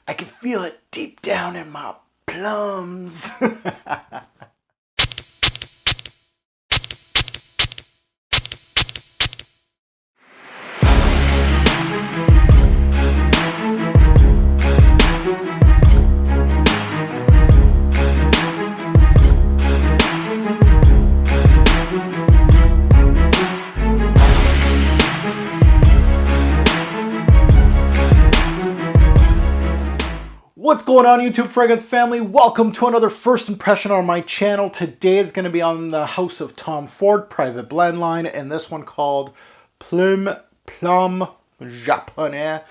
I can feel it deep down in my plums. What's going on, YouTube Fragrance family? Welcome to another first impression on my channel. Today is going to be on the House of Tom Ford private blend line, and this one called Plum Japonais.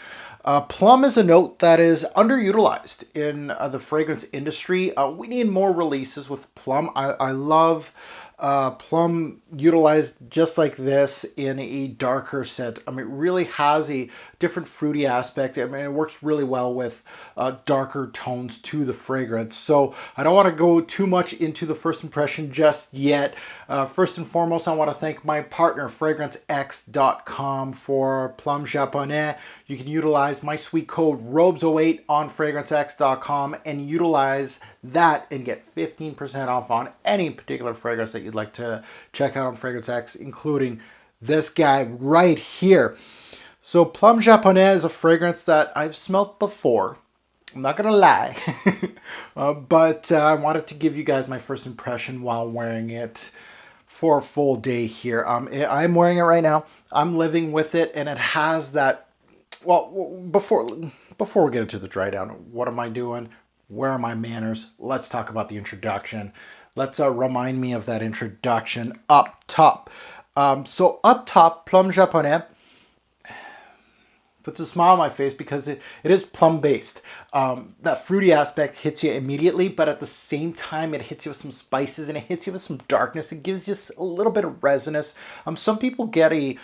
Plum is a note that is underutilized in the fragrance industry. We need more releases with plum. I love plum utilized just like this in a darker scent. I mean, it really has a different fruity aspect. I mean, it works really well with darker tones to the fragrance. So I don't want to go too much into the first impression just yet. First and foremost, I want to thank my partner, fragrancefamily.com, for Plum Japonais. You can utilize my sweet code ROBES08 on fragrancefamily.com and utilize that and get 15% off on any particular fragrance that you'd like to check out on Fragrance X, including this guy right here. So Plum Japonais is a fragrance that I've smelt before. I'm not going to lie. but I wanted to give you guys my first impression while wearing it for a full day here. I'm wearing it right now. I'm living with it, and it has that, well, before we get into the dry down, what am I doing? Where are my manners? Let's talk about the introduction. Let's remind me of that introduction up top. So up top, Plum Japonais puts a smile on my face because it is plum based. That fruity aspect hits you immediately, but at the same time it hits you with some spices and it hits you with some darkness. It gives you a little bit of resinous. Some people get a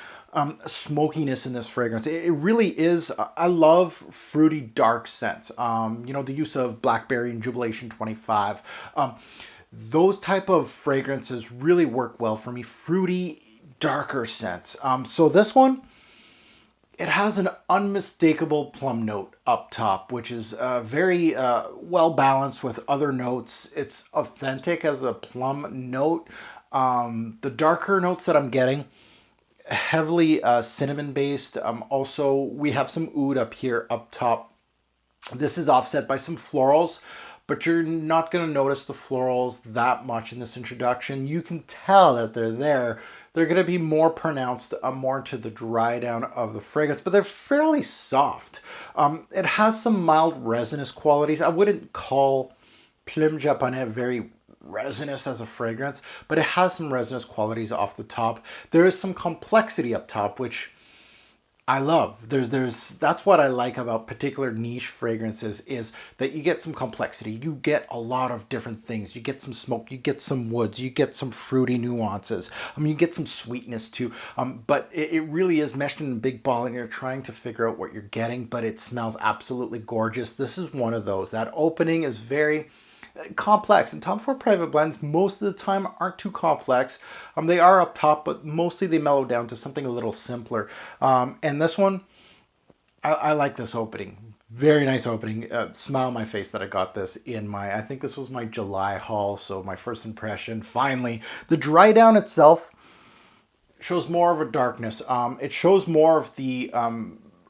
smokiness in this fragrance. It really is. I love fruity dark scents. You know, the use of blackberry and Jubilation 25. Those type of fragrances really work well for me. Fruity darker scents. So this one, it has an unmistakable plum note up top, which is very well balanced with other notes. It's authentic as a plum note. The darker notes that I'm getting, heavily cinnamon based. Also, we have some oud up here up top. This is offset by some florals, but you're not going to notice the florals that much in this introduction. You can tell that they're there. They're going to be more pronounced more into the dry down of the fragrance, but they're fairly soft. It has some mild resinous qualities. I wouldn't call Plum Japonais very resinous as a fragrance, but it has some resinous qualities off the top. There is some complexity up top, which I love. That's what I like about particular niche fragrances, is that you get some complexity. You get a lot of different things. You get some smoke, you get some woods, you get some fruity nuances. You get some sweetness too. But it really is meshed in a big ball, and you're trying to figure out what you're getting, but it smells absolutely gorgeous. This is one of those. That opening is very complex, and Tom Ford private blends most of the time aren't too complex. They are up top, but mostly they mellow down to something a little simpler. And this one, I like this opening. Very nice opening. Smile on my face that I got this in my, I think this was my July haul, so my first impression. Finally, the dry down itself shows more of a darkness. It shows more of the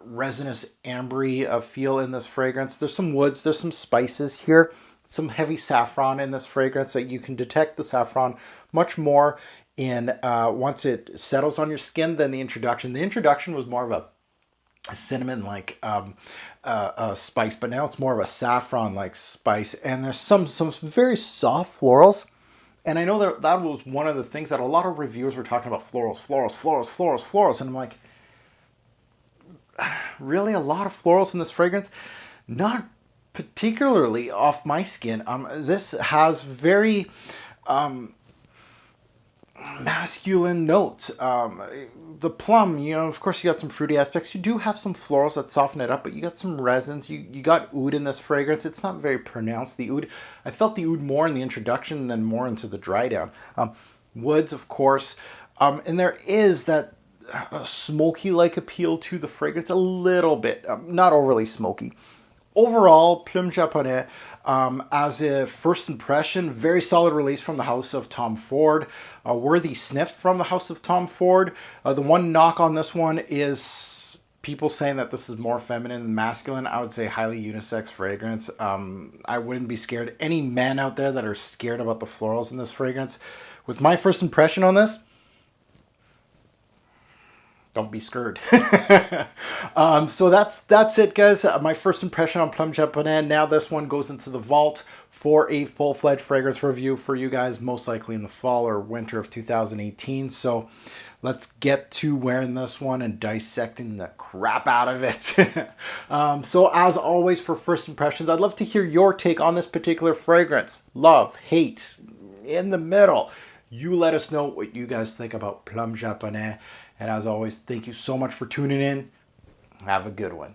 resinous ambery feel in this fragrance. There's some woods, there's some spices here. Some heavy saffron in this fragrance, that you can detect the saffron much more in once it settles on your skin than the introduction. The introduction was more of a cinnamon-like spice, but now it's more of a saffron-like spice. And there's some very soft florals. And I know that was one of the things that a lot of reviewers were talking about: florals. And I'm like, really, a lot of florals in this fragrance? Not particularly off my skin. This has very masculine notes. The plum, you know, of course you got some fruity aspects. You do have some florals that soften it up, but you got some resins. You got oud in this fragrance. It's not very pronounced, the oud. I felt the oud more in the introduction than more into the dry down. Woods, of course. And there is that smoky-like appeal to the fragrance a little bit. Not overly smoky. overall, Plum Japonais, as a first impression, very solid release from the house of Tom Ford. A worthy sniff from the house of Tom Ford. The one knock on this one is people saying that this is more feminine than masculine. I would say highly unisex fragrance. I wouldn't be scared. Any men out there that are scared about the florals in this fragrance, with my first impression on this, don't be scared. So that's it, guys. My first impression on Plum Japonais. Now this one goes into the vault for a full-fledged fragrance review for you guys, most likely in the fall or winter of 2018. So let's get to wearing this one and dissecting the crap out of it. So as always, for first impressions, I'd love to hear your take on this particular fragrance. Love, hate, in the middle. You let us know what you guys think about Plum Japonais. And as always, thank you so much for tuning in. Have a good one.